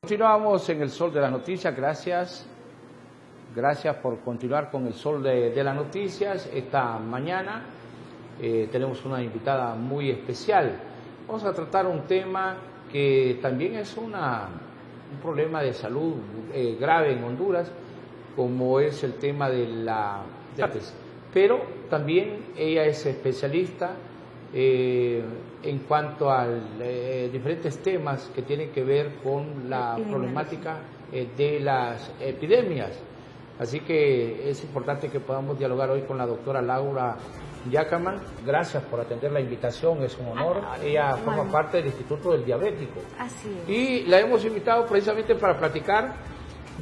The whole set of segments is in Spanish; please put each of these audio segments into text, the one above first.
Continuamos en el Sol de las Noticias, gracias por continuar con el Sol de las Noticias. Esta mañana tenemos una invitada muy especial. Vamos a tratar un tema que también es un problema de salud grave en Honduras, como es el tema de la diabetes. Pero también ella es especialista en cuanto a diferentes temas que tienen que ver con la problemática de las epidemias. Así que es importante que podamos dialogar hoy con la doctora Laura Yacaman. Gracias por atender la invitación, es un honor. Ella forma parte del Instituto del Diabético. Así es. Y la hemos invitado precisamente para platicar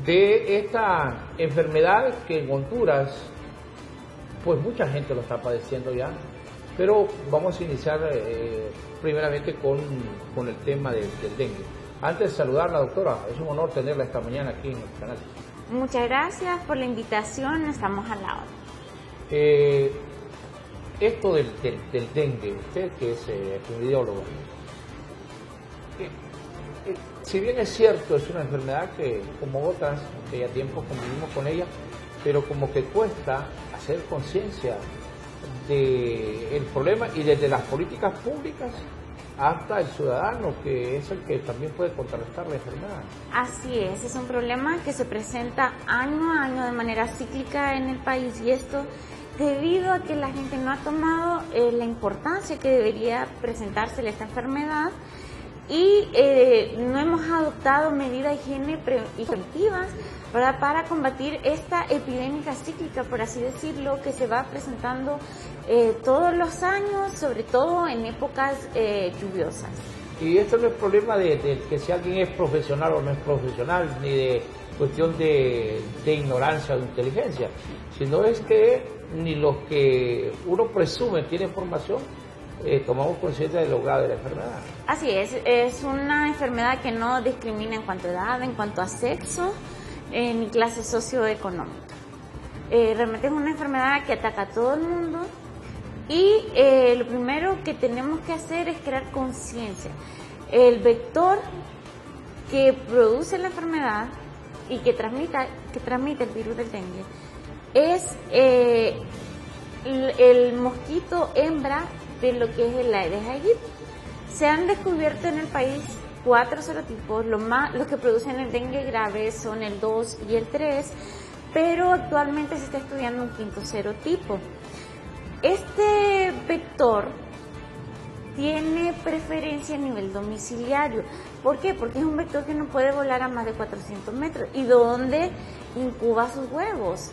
de esta enfermedad que en Honduras, pues mucha gente lo está padeciendo ya. Pero vamos a iniciar primeramente con el tema del dengue. Antes de saludarla, doctora, es un honor tenerla esta mañana aquí en el canal. Muchas gracias por la invitación, estamos al lado. Esto del dengue, usted que es epidemiólogo, si bien es cierto, es una enfermedad que, como otras, que ya tiempo convivimos con ella, pero como que cuesta hacer conciencia del problema y desde las políticas públicas hasta el ciudadano, que es el que también puede contrarrestar la enfermedad. Así es un problema que se presenta año a año de manera cíclica en el país, y esto debido a que la gente no ha tomado la importancia que debería presentársele esta enfermedad y no hemos adoptado medidas de higiene preventivas para combatir esta epidemia cíclica, por así decirlo, que se va presentando todos los años, sobre todo en épocas lluviosas. Y esto no es problema de que si alguien es profesional o no es profesional, ni de cuestión de ignorancia o de inteligencia, sino es que ni los que uno presume tiene formación, tomamos conciencia de lo grave de la enfermedad. Así es una enfermedad que no discrimina en cuanto a edad, en cuanto a sexo, ni clase socioeconómica. Realmente es una enfermedad que ataca a todo el mundo y lo primero que tenemos que hacer es crear conciencia. El vector que produce la enfermedad y que transmite el virus del dengue es el mosquito hembra de lo que es el Aedes aegypti. Se han descubierto en el país 4 serotipos, los que producen el dengue grave son el 2 y el 3, pero actualmente se está estudiando un 5º serotipo. Este vector tiene preferencia a nivel domiciliario. ¿Por qué? Porque es un vector que no puede volar a más de 400 metros y donde incuba sus huevos.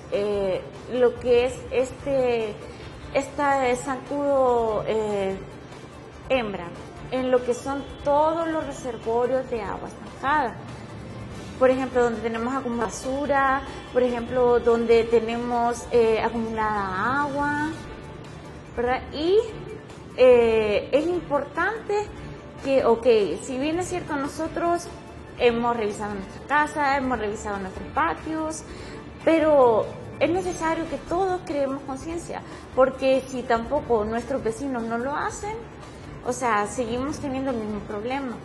Lo que es esta zancudo hembra, en lo que son todos los reservorios de agua estancada. Por ejemplo, donde tenemos acumulada basura, por ejemplo, donde tenemos acumulada agua, ¿verdad? Y es importante que, si bien es cierto, nosotros hemos revisado nuestra casa, hemos revisado nuestros patios, pero es necesario que todos creemos conciencia, porque si tampoco nuestros vecinos no lo hacen, o sea, seguimos teniendo el mismo problema.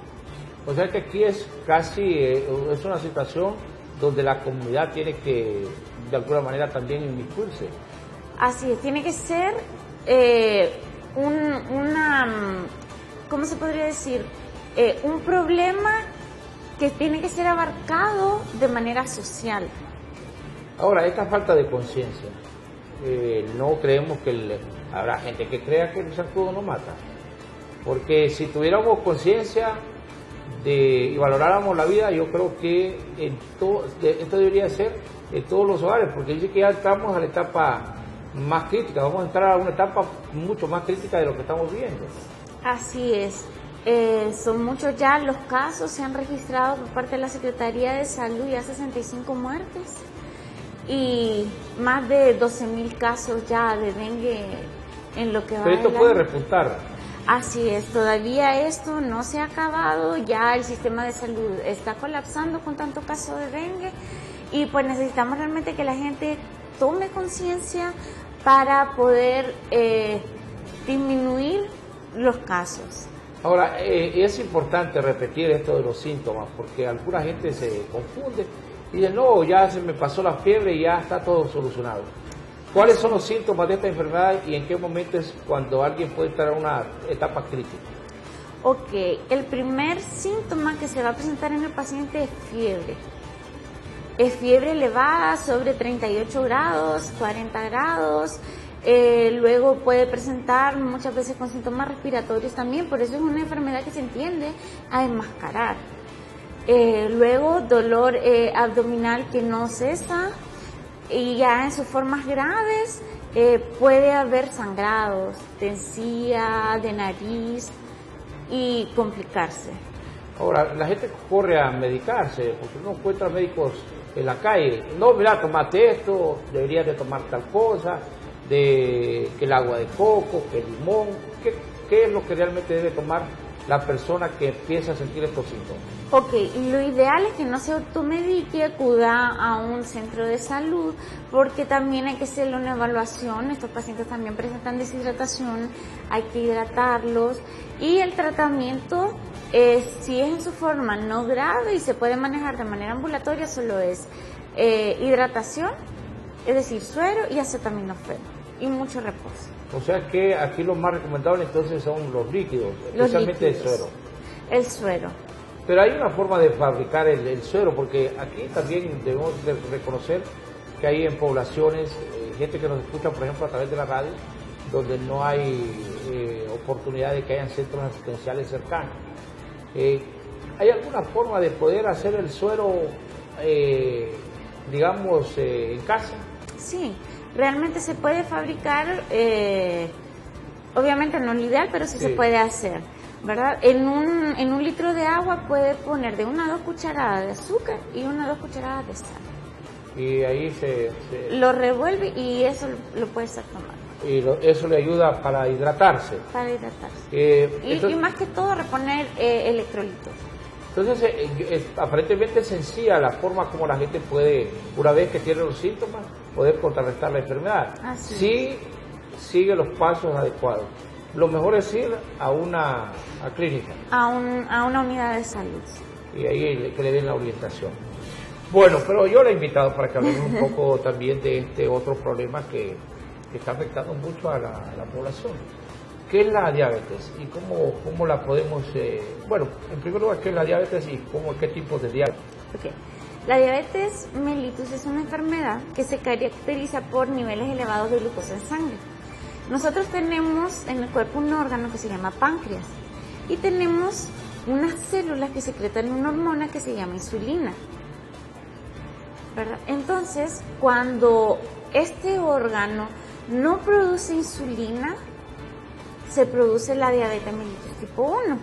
O sea que aquí es casi, es una situación donde la comunidad tiene que, de alguna manera, también inmiscuirse. Así es, tiene que ser ¿cómo se podría decir? Un problema que tiene que ser abarcado de manera social. Ahora, esta falta de conciencia, no creemos que habrá gente que crea que el zancudo no mata. Porque si tuviéramos conciencia y valoráramos la vida, yo creo que esto debería ser en todos los hogares, porque dice que ya estamos a la etapa más crítica, vamos a entrar a una etapa mucho más crítica de lo que estamos viendo. Así es, son muchos ya los casos, se han registrado por parte de la Secretaría de Salud ya 65 muertes y más de 12.000 casos ya de dengue en lo que va. Pero esto puede repuntar. Así es, todavía esto no se ha acabado, ya el sistema de salud está colapsando con tanto caso de dengue y pues necesitamos realmente que la gente tome conciencia para poder disminuir los casos. Ahora, es importante repetir esto de los síntomas, porque alguna gente se confunde y dice, no, ya se me pasó la fiebre y ya está todo solucionado. ¿Cuáles son los síntomas de esta enfermedad y en qué momento es cuando alguien puede estar en una etapa crítica? Ok, el primer síntoma que se va a presentar en el paciente es fiebre. Es fiebre elevada sobre 38 grados, 40 grados. Luego puede presentar muchas veces con síntomas respiratorios también, por eso es una enfermedad que se entiende a enmascarar. Luego dolor abdominal que no cesa y ya en sus formas graves puede haber sangrados de encía, de nariz y complicarse. Ahora, la gente corre a medicarse porque uno encuentra médicos en la calle. No, mira, tomate esto, deberías de tomar tal cosa, que el agua de coco, que el limón. ¿Qué es lo que realmente debe tomar la persona que empieza a sentir estos síntomas? Ok, lo ideal es que no se automedique, acuda a un centro de salud, porque también hay que hacerle una evaluación. Estos pacientes también presentan deshidratación, hay que hidratarlos y el tratamiento, si es en su forma no grave y se puede manejar de manera ambulatoria, solo es hidratación, es decir, suero y acetaminofén y mucho reposo. O sea que aquí lo más recomendable entonces son los líquidos, especialmente el suero. El suero. Pero hay una forma de fabricar el suero, porque aquí también debemos de reconocer que hay en poblaciones, gente que nos escucha, por ejemplo, a través de la radio, donde no hay oportunidad de que hayan centros asistenciales cercanos. ¿Hay alguna forma de poder hacer el suero, digamos, en casa? Sí, realmente se puede fabricar, obviamente no es lo ideal, pero sí se puede hacer, ¿verdad? En un litro de agua puede poner de 1 a 2 cucharadas de azúcar y 1 a 2 cucharadas de sal. Y ahí lo revuelve y eso lo puede estar tomando. Y eso le ayuda para hidratarse. Para hidratarse. Entonces, y más que todo reponer electrolitos. Entonces, aparentemente es sencilla la forma como la gente puede, una vez que tiene los síntomas, poder contrarrestar la enfermedad. Si sigue los pasos adecuados. Lo mejor es ir a una clínica. A una unidad de salud. Y ahí que le den la orientación. Bueno, pero yo le he invitado para que hablemos un poco también de este otro problema que está afectando mucho a la población. ¿Qué es la diabetes y cómo la podemos, bueno, en primer lugar, qué es la diabetes y qué tipo de diabetes? Okay. La diabetes mellitus es una enfermedad que se caracteriza por niveles elevados de glucosa en sangre. Nosotros tenemos en el cuerpo un órgano que se llama páncreas y tenemos unas células que secretan una hormona que se llama insulina, ¿verdad? Entonces, cuando este órgano no produce insulina, se produce la diabetes mellitus tipo 1.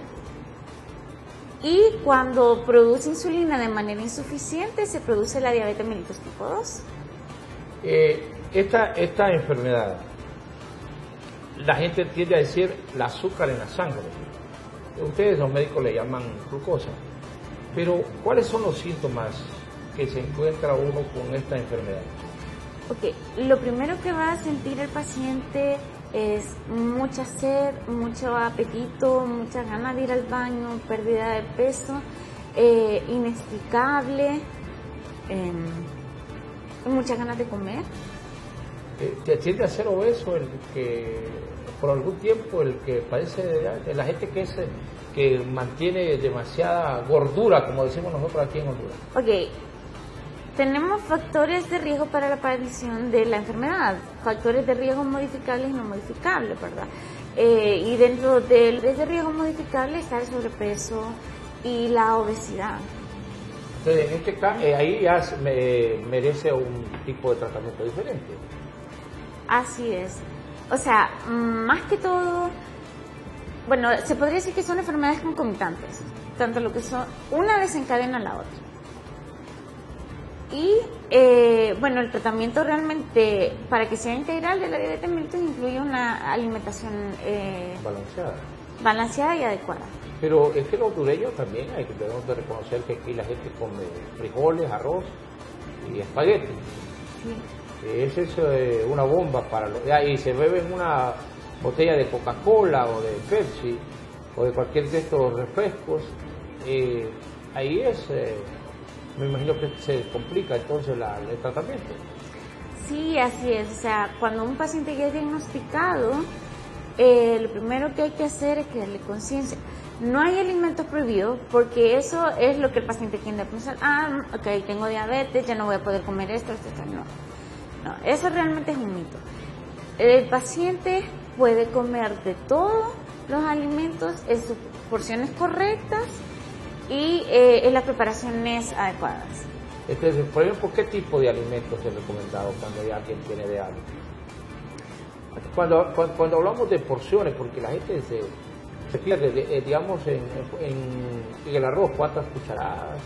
Y cuando produce insulina de manera insuficiente, se produce la diabetes mellitus tipo 2. Esta enfermedad, la gente tiende a decir el azúcar en la sangre. Ustedes los médicos le llaman glucosa. Pero, ¿cuáles son los síntomas que se encuentra uno con esta enfermedad? Ok, lo primero que va a sentir el paciente es mucha sed, mucho apetito, muchas ganas de ir al baño, pérdida de peso, inexplicable, muchas ganas de comer. ¿Tiende a ser obeso el que, por algún tiempo, el que padece de la gente que mantiene demasiada gordura, como decimos nosotros aquí en Honduras? Ok. Tenemos factores de riesgo para la aparición de la enfermedad, factores de riesgo modificables y no modificables, ¿verdad? Y dentro del de riesgo modificable está el sobrepeso y la obesidad. Entonces, en este caso, ahí ya merece un tipo de tratamiento diferente. Así es. O sea, más que todo, bueno, se podría decir que son enfermedades concomitantes, tanto lo que son, una desencadena a la otra. Y bueno, el tratamiento realmente, para que sea integral de la diabetes mellitus, incluye una alimentación balanceada y adecuada. Pero es que los hondureños también debemos de reconocer que aquí la gente come frijoles, arroz y espagueti. Sí. Esa es una bomba para y se beben una botella de Coca-Cola o de Pepsi o de cualquier de estos refrescos, ahí me imagino que se complica entonces el tratamiento. Sí, así es. O sea, cuando un paciente ya es diagnosticado, lo primero que hay que hacer es crearle conciencia. No hay alimentos prohibidos, porque eso es lo que el paciente tiende a pensar. Ok, tengo diabetes, ya no voy a poder comer esto. No, eso realmente es un mito. El paciente puede comer de todos los alimentos en sus porciones correctas y en las preparaciones adecuadas. Entonces, por ejemplo, ¿qué tipo de alimentos es recomendado cuando ya alguien tiene diabetes? Cuando hablamos de porciones, porque la gente se pierde, digamos, en el arroz, ¿cuántas cucharadas?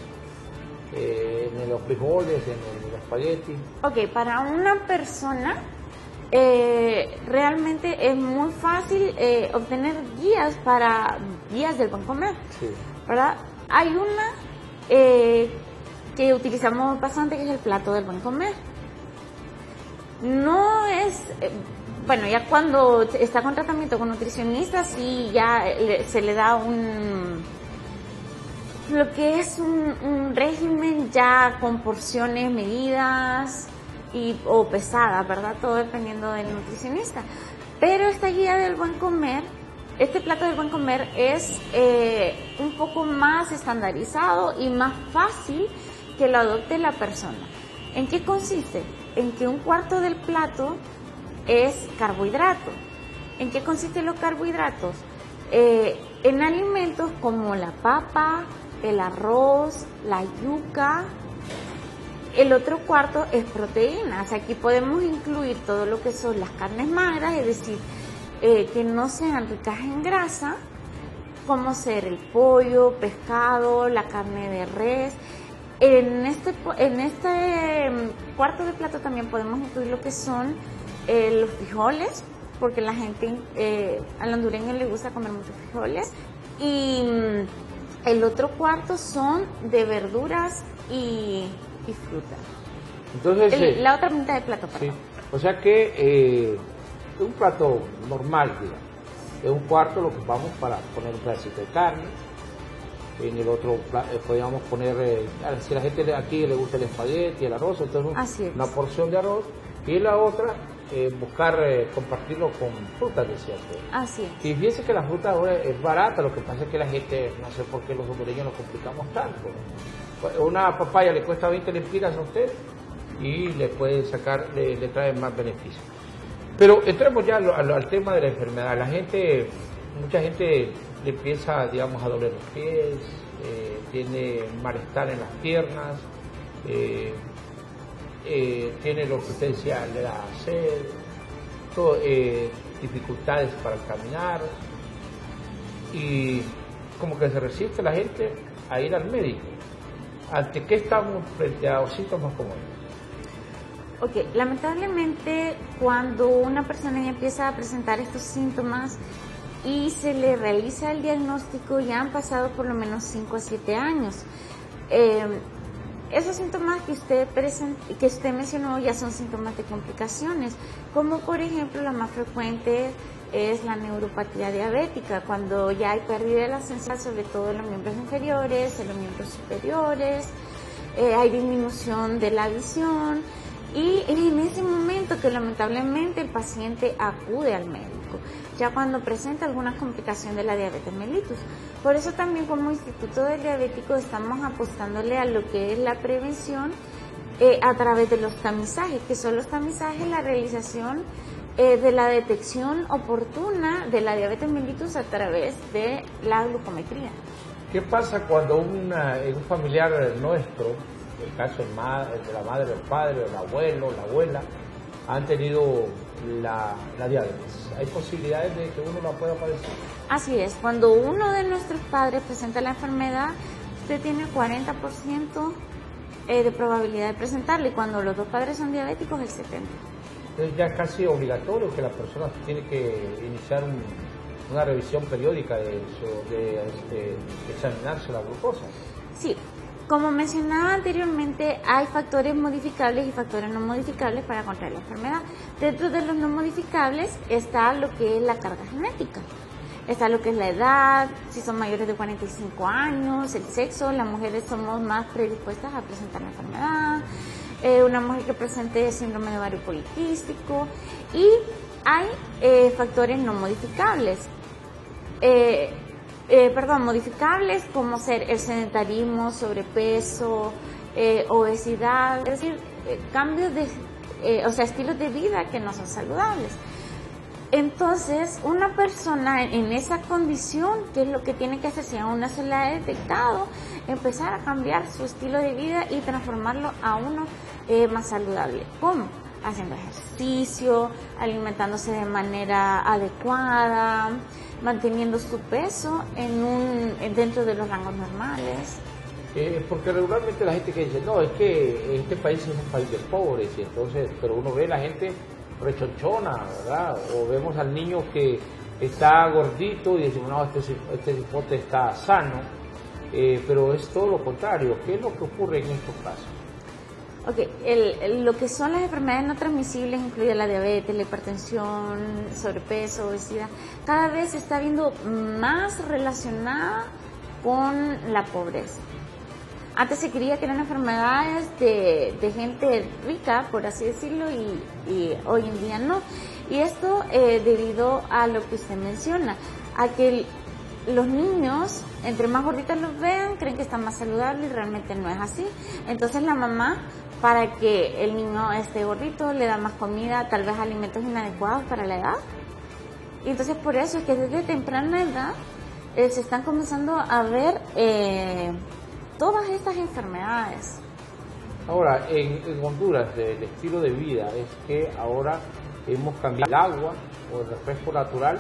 En los frijoles, en los espaguetis. Ok, para una persona realmente es muy fácil obtener guías del buen comer, Sí. ¿verdad? Hay una que utilizamos bastante, que es el plato del buen comer. No es... bueno, ya cuando está con tratamiento con nutricionistas, sí ya se le da lo que es un régimen ya con porciones medidas o pesadas, ¿verdad? Todo dependiendo del nutricionista. Pero esta guía del buen comer, este plato del buen comer es un poco más estandarizado y más fácil que lo adopte la persona. ¿En qué consiste? En que un cuarto del plato es carbohidrato. ¿En qué consisten los carbohidratos? En alimentos como la papa, el arroz, la yuca. El otro cuarto es proteínas. Aquí podemos incluir todo lo que son las carnes magras, es decir, que no sean ricas en grasa, como ser el pollo, pescado, la carne de res. En este cuarto de plato también podemos incluir lo que son los frijoles, porque la gente al hondureño le gusta comer muchos frijoles. Y el otro cuarto son de verduras y frutas. Entonces, la otra mitad del plato, perdón. Sí. O sea que un plato normal, digamos, es un cuarto lo que ocupamos para poner un pedacito de carne. En el otro podríamos poner, si a la gente aquí le gusta el espagueti, el arroz, entonces una porción de arroz, y la otra buscar compartirlo con frutas, decía usted. Así es. Y fíjense que la fruta ahora es barata, lo que pasa es que la gente, no sé por qué los hondureños nos complicamos tanto. Una papaya le cuesta 20 lempiras a usted y le puede sacar, le trae más beneficios. Pero entremos ya al tema de la enfermedad. Mucha gente le empieza, digamos, a doler los pies, tiene malestar en las piernas, tiene lo que usted decía, le da sed, dificultades para caminar, y como que se resiste la gente a ir al médico. ¿Ante qué estamos frente a síntomas como estos? Ok, lamentablemente cuando una persona ya empieza a presentar estos síntomas y se le realiza el diagnóstico, ya han pasado por lo menos 5 a 7 años. Esos síntomas que usted mencionó ya son síntomas de complicaciones, como por ejemplo la más frecuente es la neuropatía diabética, cuando ya hay pérdida de la sensibilidad, sobre todo en los miembros inferiores, en los miembros superiores, hay disminución de la visión, y en ese momento que lamentablemente el paciente acude al médico, ya cuando presenta alguna complicación de la diabetes mellitus. Por eso también como Instituto del Diabético estamos apostándole a lo que es la prevención a través de los tamizajes, que son los tamizajes, la realización de la detección oportuna de la diabetes mellitus a través de la glucometría. ¿Qué pasa cuando un familiar nuestro, en el caso de la madre, el padre, el abuelo, la abuela, han tenido la diabetes? ¿Hay posibilidades de que uno la pueda padecer? Así es, cuando uno de nuestros padres presenta la enfermedad, usted tiene 40% de probabilidad de presentarla, y cuando los dos padres son diabéticos, el 70%. Entonces ya es casi obligatorio que la persona tiene que iniciar una revisión periódica de examinarse la glucosa. Sí, como mencionaba anteriormente, hay factores modificables y factores no modificables para contraer la enfermedad. Dentro de los no modificables está lo que es la carga genética. Está lo que es la edad, si son mayores de 45 años, el sexo, las mujeres somos más predispuestas a presentar la enfermedad, una mujer que presente síndrome de ovario poliquístico, y hay factores no modificables. Modificables como ser el sedentarismo, sobrepeso, obesidad, es decir, cambios de, estilos de vida que no son saludables. Entonces, una persona en esa condición, ¿qué es lo que tiene que hacer? Si aún no se le ha detectado, empezar a cambiar su estilo de vida y transformarlo a uno más saludable. ¿Cómo? Haciendo ejercicio, alimentándose de manera adecuada, manteniendo su peso dentro de los rangos normales. Porque regularmente la gente que dice, no, es que este país es un país de pobres, y entonces, pero uno ve a la gente rechonchona, ¿verdad? O vemos al niño que está gordito y decimos, no, este cipote está sano, pero es todo lo contrario. ¿Qué es lo que ocurre en estos casos? Ok, lo que son las enfermedades no transmisibles incluye la diabetes, la hipertensión, sobrepeso, obesidad. Cada vez se está viendo más relacionada con la pobreza. Antes se creía que eran enfermedades de gente rica, por así decirlo, y hoy en día no. Y esto debido a lo que usted menciona, a que los niños, entre más gorditos los vean, creen que están más saludables y realmente no es así. Entonces la mamá, para que el niño esté gordito, le da más comida, tal vez alimentos inadecuados para la edad. Y entonces por eso es que desde temprana edad se están comenzando a ver todas estas enfermedades. Ahora, en Honduras, el estilo de vida es que ahora hemos cambiado el agua o el refresco natural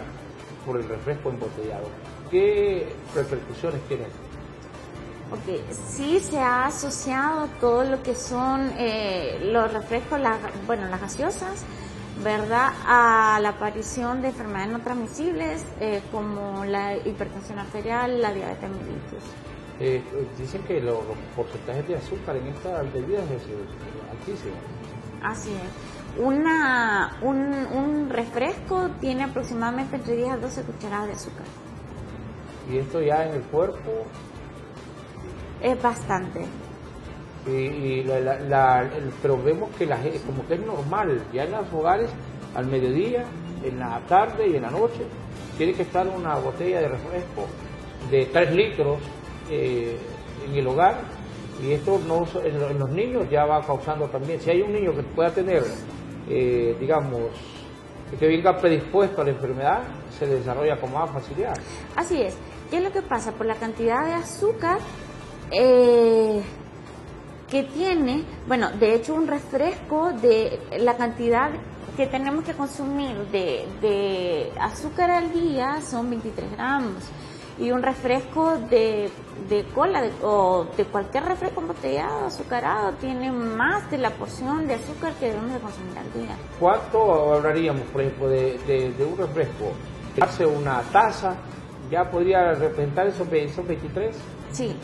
por el refresco embotellado. ¿Qué repercusiones tiene esto? Ok, sí se ha asociado todo lo que son los refrescos, las gaseosas, ¿verdad?, a la aparición de enfermedades no transmisibles como la hipertensión arterial, la diabetes mellitus. Dicen que los porcentajes de azúcar en estas bebidas es altísimo. Así es. Un refresco tiene aproximadamente entre 10 a 12 cucharadas de azúcar. ¿Y esto ya en el cuerpo? Es bastante. Pero vemos que la gente, como que es normal, ya en los hogares, al mediodía, en la tarde y en la noche, tiene que estar una botella de refresco de 3 litros en el hogar, y esto en los niños ya va causando también. Si hay un niño que pueda tener, digamos, que venga predispuesto a la enfermedad, se desarrolla con más facilidad. Así es. ¿Qué es lo que pasa? Por la cantidad de azúcar que tiene, de hecho un refresco, de la cantidad que tenemos que consumir de azúcar al día son 23 gramos. Y un refresco de cola o de cualquier refresco embotellado, azucarado, tiene más de la porción de azúcar que debemos de consumir al día. ¿Cuánto hablaríamos, por ejemplo, de un refresco? Darse una taza, ¿ya podría representar esos 23? Sí.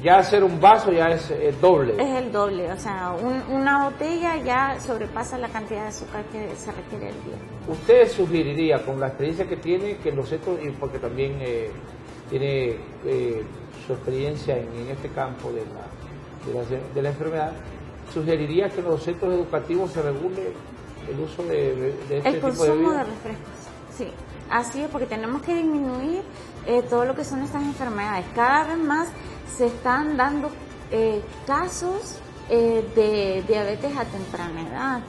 Ya hacer un vaso ya es doble. Es el doble, o sea, una botella ya sobrepasa la cantidad de azúcar que se requiere al día. ¿Usted sugeriría, con la experiencia que tiene, que los centros, y porque también tiene su experiencia en este campo de la enfermedad, sugeriría que en los centros educativos se regule el uso de este tipo de bebidas? El consumo de refrescos, sí. Así es, porque tenemos que disminuir todo lo que son estas enfermedades. Cada vez más se están dando casos de diabetes a temprana edad,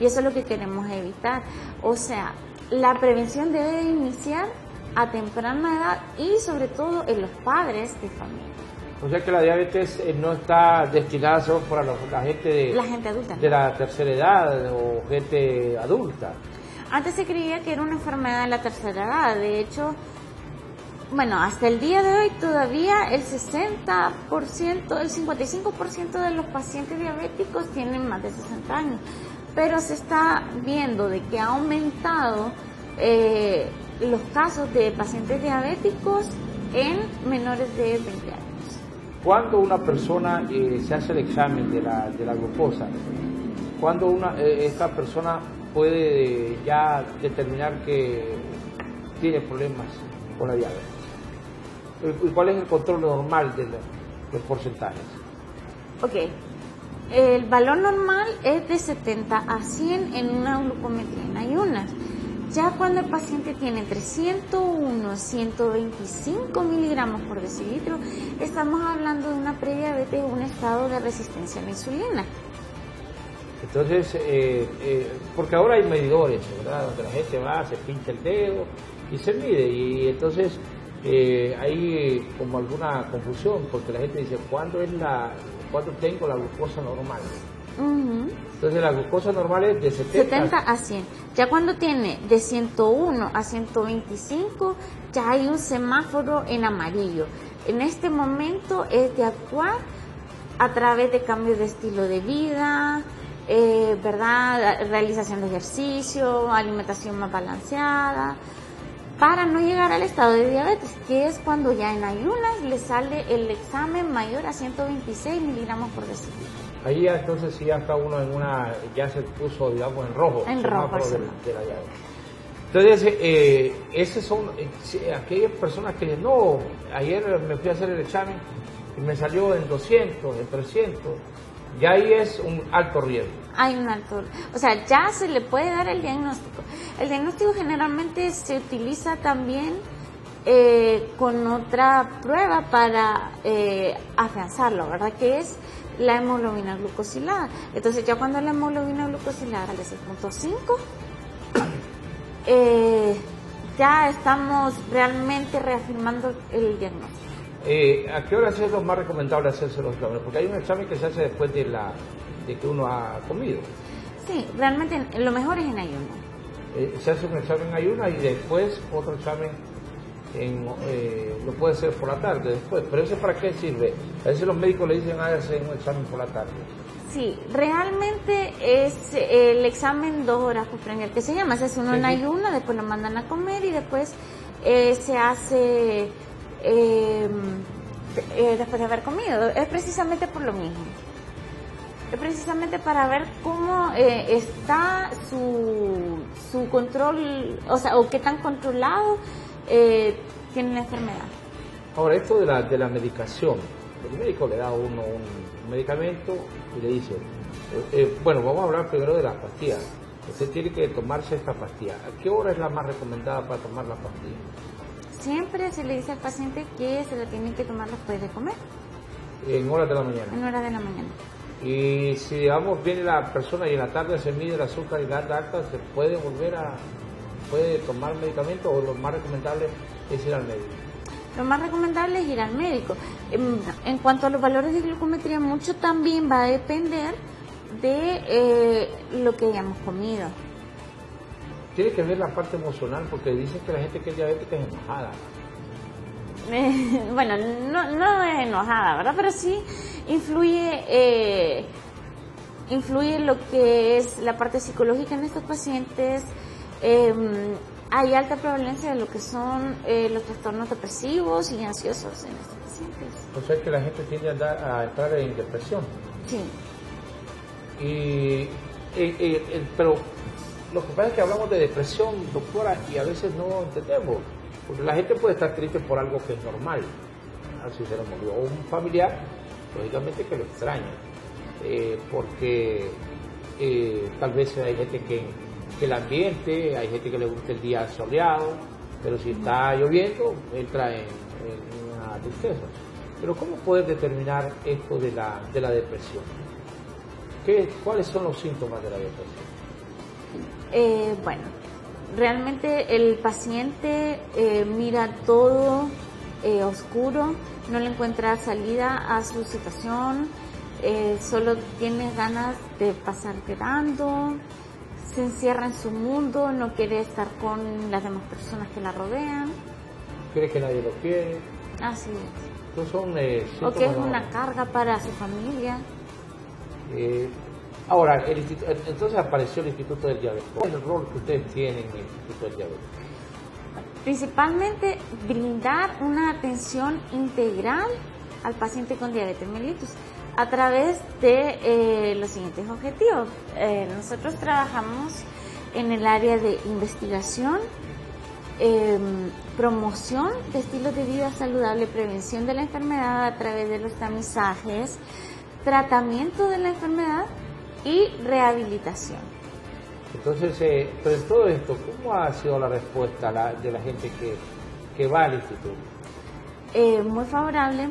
y eso es lo que queremos evitar. O sea, la prevención debe iniciar a temprana edad y sobre todo en los padres de familia. O sea que la diabetes no está destinada solo para la gente adulta, de la tercera edad o gente adulta. Antes se creía que era una enfermedad de la tercera edad. De hecho, hasta el día de hoy todavía el 60%, el 55% de los pacientes diabéticos tienen más de 60 años. Pero se está viendo de que ha aumentado los casos de pacientes diabéticos en menores de 20 años. Cuando una persona se hace el examen de la glucosa, cuando esta persona puede ya determinar que tiene problemas con la diabetes. ¿Y cuál es el control normal de los porcentajes? Ok, el valor normal es de 70 a 100 en una glucometría en ayunas. Ya cuando el paciente tiene entre 101 y 125 miligramos por decilitro, estamos hablando de una prediabetes, un estado de resistencia a la insulina. Entonces, porque ahora hay medidores, ¿verdad? Donde la gente va, se pincha el dedo y se mide. Y entonces hay como alguna confusión, porque la gente dice, ¿cuándo tengo la glucosa normal? Entonces la glucosa normal es de 70 a 100. Ya cuando tiene de 101 a 125, ya hay un semáforo en amarillo. En este momento es de actuar a través de cambios de estilo de vida, ¿verdad? Realización de ejercicio, alimentación más balanceada, para no llegar al estado de diabetes, que es cuando ya en ayunas le sale el examen mayor a 126 miligramos por decilitro. Ahí ya, entonces sí, ya está uno ya se puso, digamos, en rojo. En rojo, sí. de la diabetes. Entonces, esas son aquellas personas que dicen, no, ayer me fui a hacer el examen y me salió en 200, en 300, ya ahí es un alto riesgo. Hay un alto, o sea, ya se le puede dar el diagnóstico. El diagnóstico generalmente se utiliza también con otra prueba para afianzarlo, ¿verdad? Que es la hemoglobina glucosilada. Entonces ya cuando la hemoglobina glucosilada sale 6.5, ya estamos realmente reafirmando el diagnóstico. ¿A qué hora es lo más recomendable hacerse los exámenes? Porque hay un examen que se hace después de que uno ha comido. Sí, realmente lo mejor es en ayuno. Se hace un examen en ayuno y después otro examen lo puede hacer por la tarde después. ¿Pero eso para qué sirve? A veces los médicos le dicen hacer un examen por la tarde. Sí, realmente es el examen 2 horas postprandial que se llama. Se hace uno en ayuno, después lo mandan a comer y después se hace después de haber comido. Es precisamente por lo mismo. Es precisamente para ver cómo está su control, o qué tan controlado tiene la enfermedad. Ahora, esto de la medicación, el médico le da a uno un medicamento y le dice, bueno, vamos a hablar primero de las pastillas. Usted tiene que tomarse esta pastilla. ¿A qué hora es la más recomendada para tomar la pastilla? Siempre se le dice al paciente que se la tiene que tomar después de comer. En horas de la mañana. En horas de la mañana. Y si, digamos, viene la persona y en la tarde se mide el azúcar y la alta, ¿se puede puede tomar medicamento o lo más recomendable es ir al médico? Lo más recomendable es ir al médico. En cuanto a los valores de glucometría, mucho también va a depender de lo que hayamos comido. Tiene que ver la parte emocional, porque dicen que la gente que es diabética es enojada. Bueno, no es enojada, ¿verdad? Pero sí influye lo que es la parte psicológica en estos pacientes. Hay alta prevalencia de lo que son los trastornos depresivos y ansiosos en estos pacientes. O sea que la gente tiende a entrar en depresión. Sí. Pero lo que pasa es que hablamos de depresión, doctora, y a veces no entendemos. Porque la gente puede estar triste por algo que es normal, así se lo murió, o un familiar, lógicamente que lo extraña, porque tal vez hay gente que el ambiente, hay gente que le gusta el día soleado, pero si está lloviendo, entra en una tristeza. Pero ¿cómo poder determinar esto de la depresión? ¿Cuáles son los síntomas de la depresión? Bueno, realmente el paciente mira todo oscuro, no le encuentra salida a su situación, solo tiene ganas de pasar quedando, se encierra en su mundo, no quiere estar con las demás personas que la rodean. Cree que nadie lo quiere. Así es. Entonces son o que es una carga para su familia. Ahora, entonces apareció el Instituto del Diabetes. ¿Cuál es el rol que ustedes tienen en el Instituto del Diabetes? Principalmente brindar una atención integral al paciente con diabetes mellitus a través de los siguientes objetivos. Nosotros trabajamos en el área de investigación, promoción de estilos de vida saludable, prevención de la enfermedad a través de los tamizajes, tratamiento de la enfermedad y rehabilitación. Entonces, pero en todo esto, ¿cómo ha sido la respuesta de la gente que va al instituto? Muy favorable.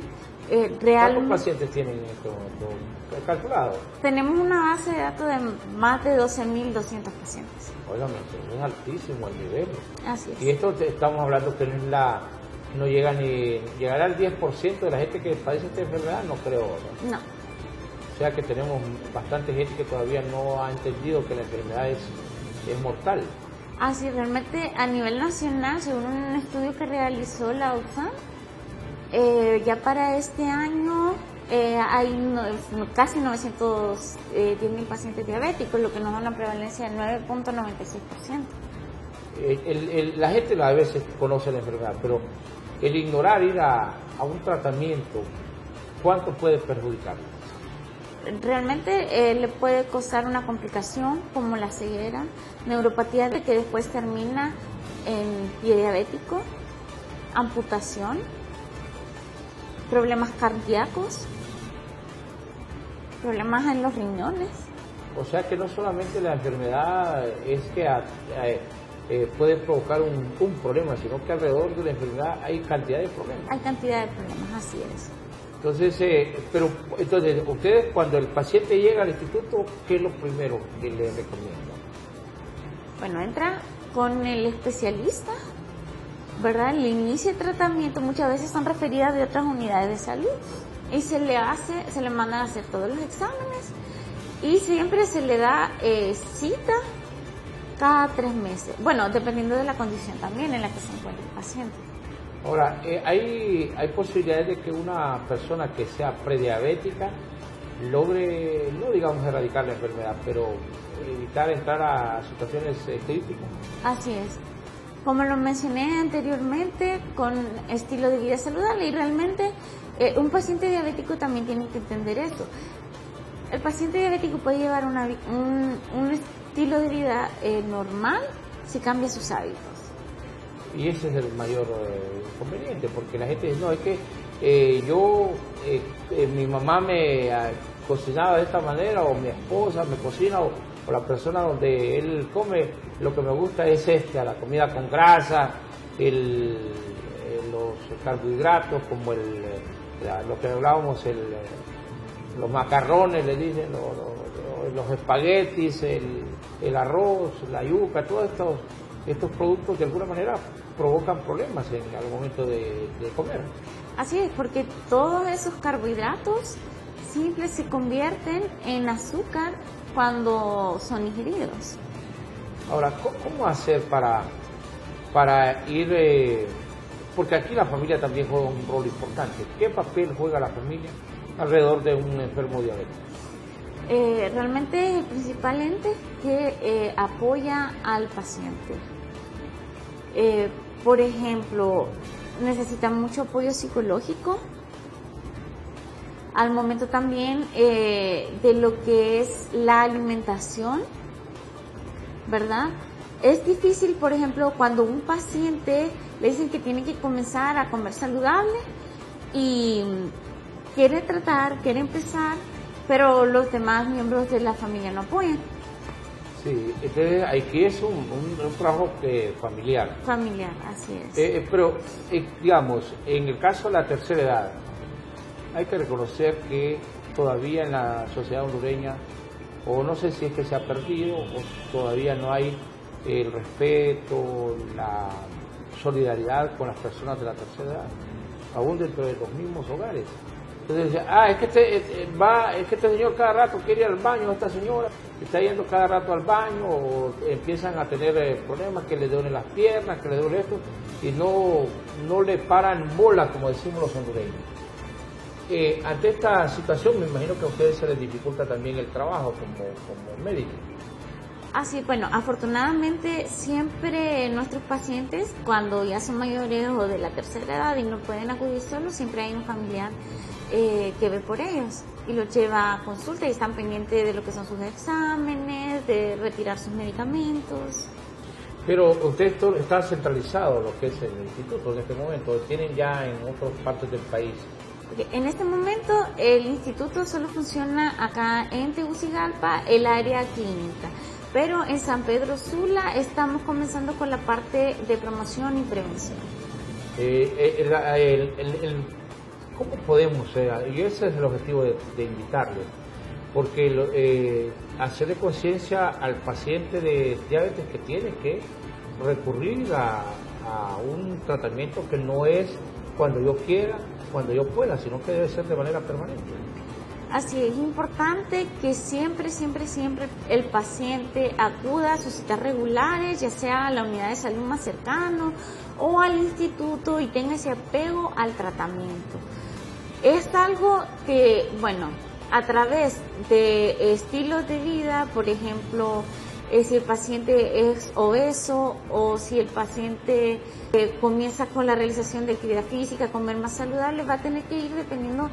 ¿Cuántos pacientes tienen en este momento calculado? Tenemos una base de datos de más de 12.200 pacientes. Óigame, es altísimo el nivel. Así es. Y esto estamos hablando que no llega ni llegará al 10% de la gente que padece esta enfermedad, no creo, ¿no? No. O sea que tenemos bastante gente que todavía no ha entendido que la enfermedad es mortal. Así, realmente a nivel nacional, según un estudio que realizó la OCSAM, ya para este año hay casi 910.000 pacientes diabéticos, lo que nos da una prevalencia del 9.96%. La gente a veces conoce la enfermedad, pero el ignorar ir a un tratamiento, ¿cuánto puede perjudicarlo? Realmente le puede causar una complicación como la ceguera, neuropatía que después termina en pie diabético, amputación, problemas cardíacos, problemas en los riñones. O sea que no solamente la enfermedad es que puede provocar un problema, sino que alrededor de la enfermedad hay cantidad de problemas. Hay cantidad de problemas, así es. Entonces, entonces, ustedes cuando el paciente llega al instituto, ¿qué es lo primero que le recomiendan? Bueno, entra con el especialista, ¿verdad? Le inicia el tratamiento, muchas veces son referidas de otras unidades de salud y se le mandan a hacer todos los exámenes y siempre se le da cita cada 3 meses. Bueno, dependiendo de la condición también en la que se encuentre el paciente. Ahora, hay posibilidades de que una persona que sea prediabética logre, no digamos erradicar la enfermedad, pero evitar entrar a situaciones críticas. Así es. Como lo mencioné anteriormente, con estilo de vida saludable, y realmente un paciente diabético también tiene que entender eso. El paciente diabético puede llevar un estilo de vida normal si cambia sus hábitos. Y ese es el mayor inconveniente, porque la gente dice, no, es que mi mamá me cocinaba de esta manera, o mi esposa me cocina, o la persona donde él come, lo que me gusta es la comida con grasa, los carbohidratos, como lo que hablábamos, los macarrones, le dicen, los espaguetis, el arroz, la yuca, todos estos productos de alguna manera provocan problemas al momento de comer. Así es, porque todos esos carbohidratos simples se convierten en azúcar cuando son ingeridos. Ahora, ¿cómo hacer para ir, porque aquí la familia también juega un rol importante? ¿Qué papel juega la familia alrededor de un enfermo diabético? Realmente el principal ente que apoya al paciente. Por ejemplo, necesita mucho apoyo psicológico, al momento también de lo que es la alimentación, ¿verdad? Es difícil, por ejemplo, cuando un paciente le dicen que tiene que comenzar a comer saludable y quiere empezar, pero los demás miembros de la familia no apoyan. Sí, entonces aquí es un trabajo familiar. Familiar, así es. Pero, digamos, en el caso de la tercera edad, hay que reconocer que todavía en la sociedad hondureña, o no sé si es que se ha perdido, o todavía no hay el respeto, la solidaridad con las personas de la tercera edad, aún dentro de los mismos hogares. Entonces decía, es que este señor cada rato quiere ir al baño, esta señora está yendo cada rato al baño, o empiezan a tener problemas, que le duelen las piernas, que le duele esto, y no le paran bola, como decimos los hondureños. Ante esta situación, me imagino que a ustedes se les dificulta también el trabajo como médico. Así, bueno, afortunadamente siempre nuestros pacientes, cuando ya son mayores o de la tercera edad y no pueden acudir solos, siempre hay un familiar que ve por ellos y los lleva a consulta y están pendientes de lo que son sus exámenes, de retirar sus medicamentos. Pero usted está centralizado lo que es el instituto en este momento, ¿lo tienen ya en otras partes del país? En este momento el instituto solo funciona acá en Tegucigalpa, el área clínica, pero en San Pedro Sula estamos comenzando con la parte de promoción y prevención. ¿Cómo podemos, y ese es el objetivo de invitarle, porque hacerle conciencia al paciente de diabetes que tiene que recurrir a un tratamiento que no es cuando yo quiera, cuando yo pueda, sino que debe ser de manera permanente. Así es importante que siempre el paciente acuda a sus citas regulares, ya sea a la unidad de salud más cercano o al instituto, y tenga ese apego al tratamiento. Es algo que, bueno, a través de estilos de vida, por ejemplo, si el paciente es obeso o si el paciente comienza con la realización de actividad física, comer más saludable, va a tener que ir dependiendo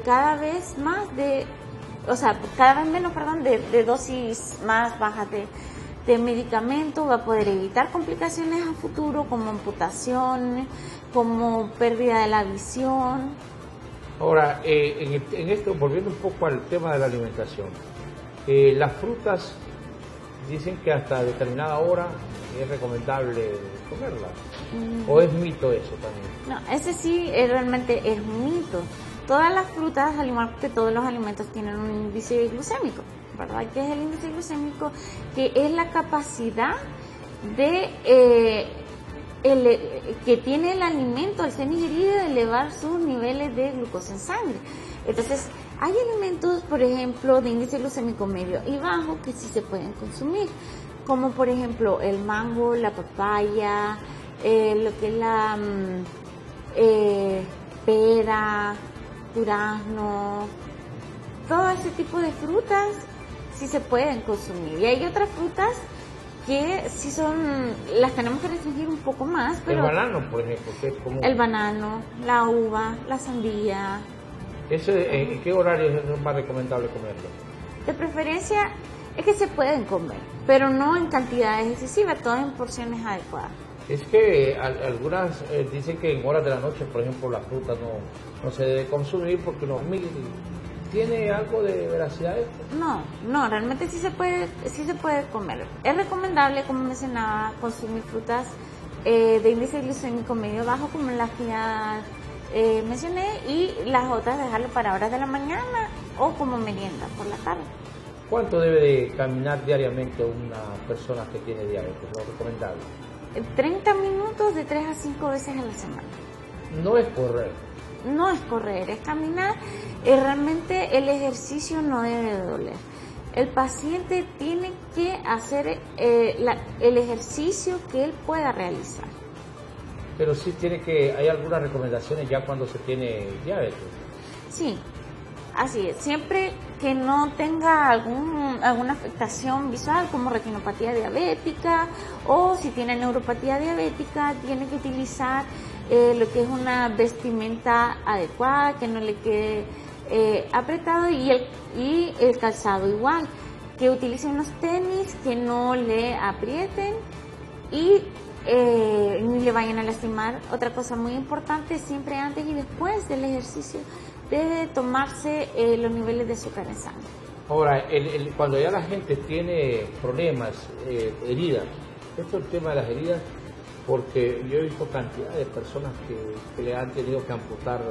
cada vez menos de dosis más bajas de medicamento, va a poder evitar complicaciones a futuro como amputaciones, como pérdida de la visión. Ahora, en esto, volviendo un poco al tema de la alimentación, las frutas dicen que hasta determinada hora es recomendable comerlas. ¿O es mito eso también? No, ese sí realmente es un mito. Todas las frutas, al igual que todos los alimentos, tienen un índice glucémico, ¿verdad? ¿Qué es el índice glucémico? Que es la capacidad que tiene el alimento al ser ingerido de elevar sus niveles de glucosa en sangre. Entonces, hay alimentos, por ejemplo, de índice glucémico medio y bajo que sí se pueden consumir, como por ejemplo el mango, la papaya, lo que es la pera, durazno, todo ese tipo de frutas sí se pueden consumir. Y hay otras frutas que sí las tenemos que restringir un poco más, pero... El banano, por ejemplo, que es común. El banano, la uva, la sandía. ¿En qué horario es más recomendable comerlo? De preferencia es que se pueden comer, pero no en cantidades excesivas, todo en porciones adecuadas. Es que algunas dicen que en horas de la noche, por ejemplo, la fruta no se debe consumir porque no ¿tiene algo de veracidad esto? No, realmente sí se puede comer. Es recomendable, como mencionaba, consumir frutas de índice glucémico medio bajo, como las que ya mencioné, y las otras dejarlo para horas de la mañana o como merienda por la tarde. ¿Cuánto debe de caminar diariamente una persona que tiene diabetes? ¿Lo recomendable? 30 minutos de 3 a 5 veces a la semana. No es correr. No es correr, es caminar. Realmente el ejercicio no debe de doler. El paciente tiene que hacer el ejercicio que él pueda realizar. Pero sí hay algunas recomendaciones ya cuando se tiene diabetes. Sí, así es. Siempre que no tenga alguna afectación visual como retinopatía diabética, o si tiene neuropatía diabética, tiene que utilizar lo que es una vestimenta adecuada, que no le quede apretado, y el calzado igual, que utilice unos tenis que no le aprieten y ni le vayan a lastimar. Otra cosa muy importante, siempre antes y después del ejercicio debe tomarse los niveles de azúcar en sangre. Ahora, cuando ya la gente tiene problemas, heridas, esto es el tema de las heridas, porque yo he visto cantidad de personas que le han tenido que amputar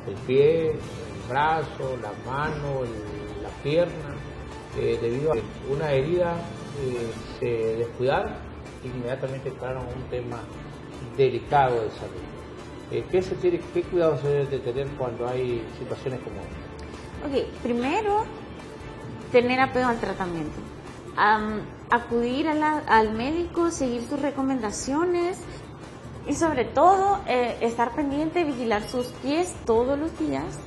el pie, el brazo, la mano, la pierna, debido a una herida, se descuidaron e inmediatamente entraron a un tema delicado de salud. ¿Qué cuidados se debe de tener cuando hay situaciones como esta? Ok, primero, tener apego al tratamiento. Acudir al médico, seguir sus recomendaciones y sobre todo estar pendiente, vigilar sus pies todos los días,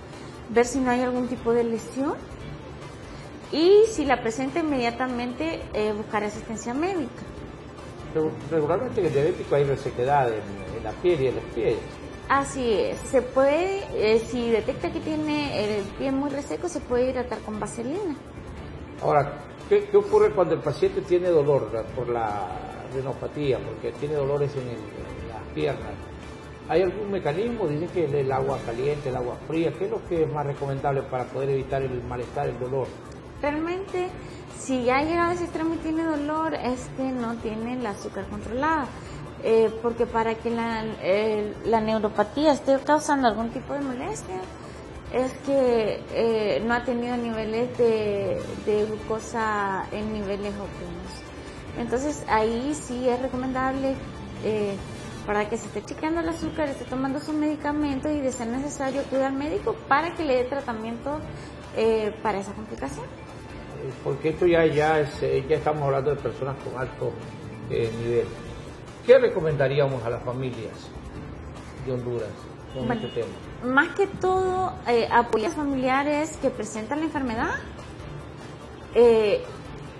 ver si no hay algún tipo de lesión y si la presenta inmediatamente buscar asistencia médica. Regularmente en el diabético hay resequedad en la piel y en los pies. Así es, se puede, si detecta que tiene el pie muy reseco, se puede hidratar con vaselina. Ahora, ¿qué ocurre cuando el paciente tiene dolor por la rinopatía, porque tiene dolores en las piernas. ¿Hay algún mecanismo? Dicen que el agua caliente, el agua fría, ¿qué es lo que es más recomendable para poder evitar el malestar, el dolor? Realmente, si ya ha llegado a ese extremo y tiene dolor, es que no tiene el azúcar controlada. Porque para que la neuropatía esté causando algún tipo de molestia, es que no ha tenido niveles de glucosa en niveles óptimos. Entonces ahí sí es recomendable para que se esté chequeando el azúcar, esté tomando sus medicamentos y de ser necesario acudir al médico para que le dé tratamiento para esa complicación. Porque esto ya estamos hablando de personas con alto nivel. ¿Qué recomendaríamos a las familias de Honduras con este tema? Más que todo, apoyar a los familiares que presentan la enfermedad,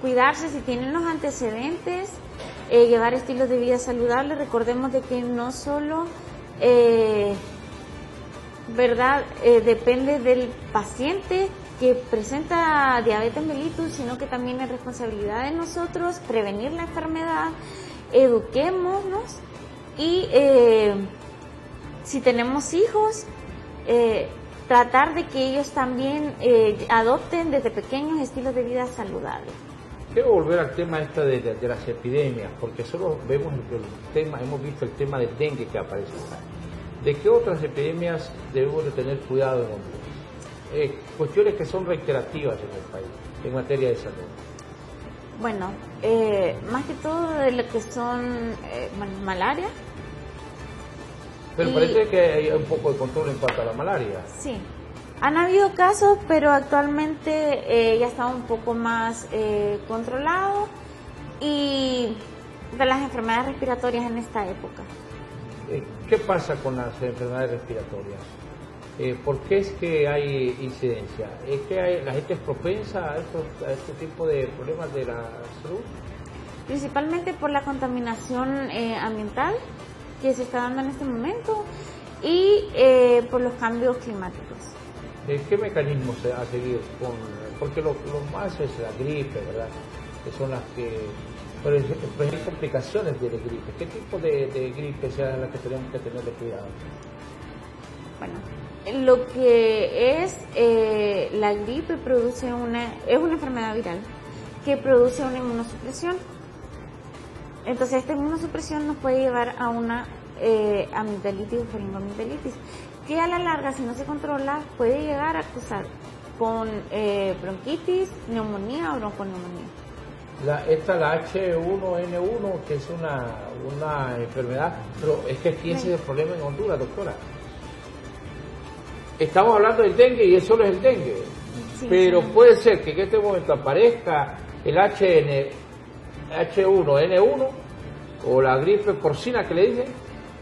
cuidarse si tienen los antecedentes, llevar estilos de vida saludables. Recordemos de que no solo depende del paciente que presenta diabetes mellitus, sino que también es responsabilidad de nosotros prevenir la enfermedad, eduquémonos y si tenemos hijos, tratar de que ellos también adopten desde pequeños estilos de vida saludables. Quiero volver al tema de las epidemias, porque solo vemos hemos visto el tema del dengue que aparece acá. ¿De qué otras epidemias debemos de tener cuidado en Honduras? Cuestiones que son reiterativas en el país, en materia de salud. Bueno, más que todo de lo que son malaria. Pero parece que hay un poco de control en cuanto a la malaria. Sí, han habido casos, pero actualmente ya está un poco más controlado, y de las enfermedades respiratorias en esta época. ¿Qué pasa con las enfermedades respiratorias? ¿Por qué es que hay incidencia? ¿Es que la gente es propensa a este tipo de problemas de la salud? Principalmente por la contaminación ambiental que se está dando en este momento y por los cambios climáticos. ¿Qué mecanismos a seguir? Porque lo más es la gripe, ¿verdad? Que son las que... Pero hay complicaciones de la gripe. ¿Qué tipo de gripe sean las que tenemos que tener cuidado? Bueno, lo que es la gripe es una enfermedad viral que produce una inmunosupresión. Entonces esta inmunosupresión nos puede llevar a una amigdalitis o faringoamigdalitis, que a la larga, si no se controla, puede llegar a acusar con bronquitis, neumonía o bronconeumonía. La H1N1, que es una enfermedad, pero es que aquí ese es el problema en Honduras, doctora. Estamos hablando del dengue y eso solo es el dengue, sí, pero sí, puede ser que en este momento aparezca el H1N1 o la gripe porcina que le dicen,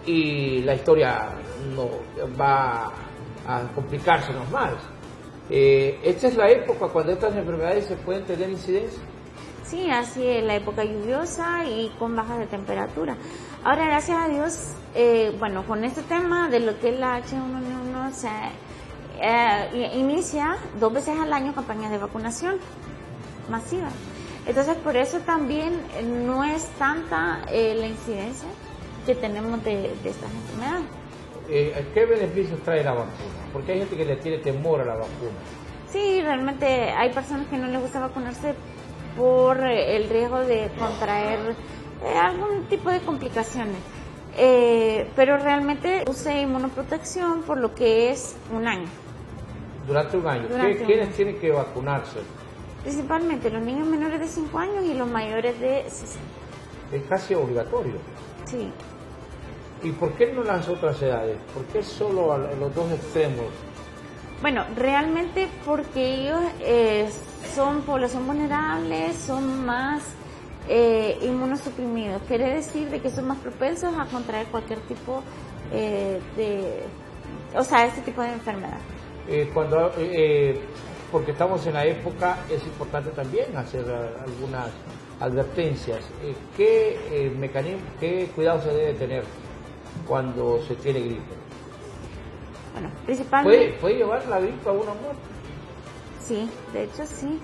y la historia no va a complicársenos más. Esta es la época cuando estas enfermedades se pueden tener incidencia. Sí, así es, la época lluviosa y con bajas de temperatura. Ahora, gracias a Dios, con este tema de lo que es la H1N1 se inicia 2 veces al año campañas de vacunación masiva. Entonces, por eso también no es tanta la incidencia que tenemos de estas enfermedades. ¿Qué beneficios trae la vacuna? Porque hay gente que le tiene temor a la vacuna. Sí, realmente hay personas que no les gusta vacunarse por el riesgo de contraer algún tipo de complicaciones. Pero realmente use inmunoprotección por lo que es un año. Durante un año. ¿Quiénes tienen que vacunarse? Principalmente los niños menores de 5 años y los mayores de 60. Es casi obligatorio. Sí. ¿Y por qué no las otras edades? ¿Por qué solo a los dos extremos? Bueno, realmente porque ellos son población vulnerable, son más inmunosuprimidos. Quiere decir de que son más propensos a contraer cualquier tipo este tipo de enfermedad. Porque estamos en la época, es importante también hacer algunas advertencias. ¿Qué cuidado se debe tener cuando se tiene gripe? Bueno, principalmente... ¿Puede llevar la gripe a una muerte? Sí, de hecho sí.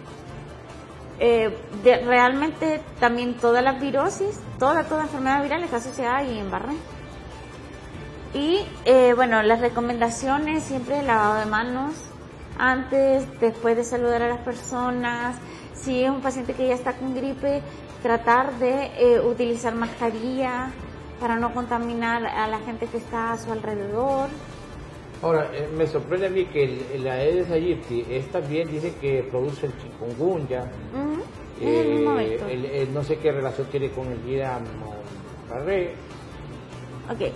Realmente también todas las virosis, toda enfermedad viral está asociada ahí en Bahrein. Y bueno, las recomendaciones siempre lavado de manos antes, después de saludar a las personas. Si es un paciente que ya está con gripe, tratar de utilizar mascarilla para no contaminar a la gente que está a su alrededor. Ahora, me sorprende a mí que la Aedes aegypti también dice que produce el chikungunya. Es el mismo vector. No sé qué relación tiene con el Guillain-Barré. Okay.